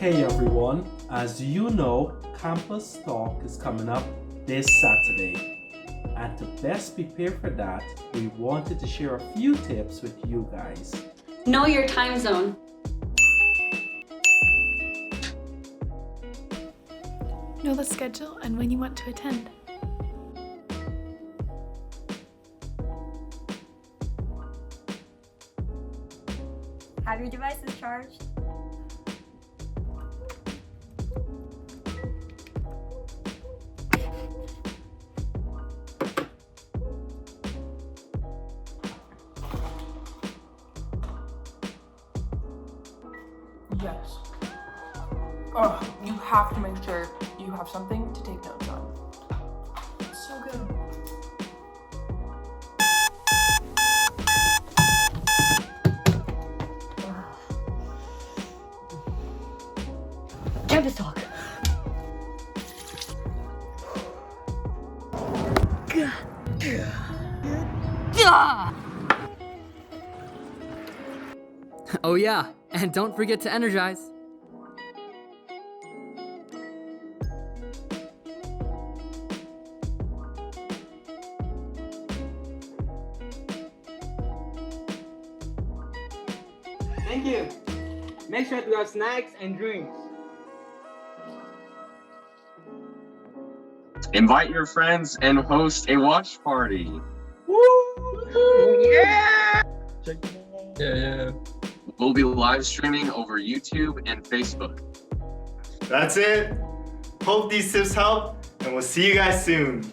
Hey everyone, as you know, Campus Talk is coming up this Saturday. And to best prepare for that, we wanted to share a few tips with you guys. Know your time zone. Know the schedule and when you want to attend. Have your devices charged. Yes. Oh, you have to make sure you have something to take notes on. It's so good. Campus talk. Oh yeah, and don't forget to energize. Thank you. Make sure to have snacks and drinks. Invite your friends and host a watch party. Woo! Yeah! Yeah. We'll be live streaming over YouTube and Facebook. That's it. Hope these tips help, and we'll see you guys soon.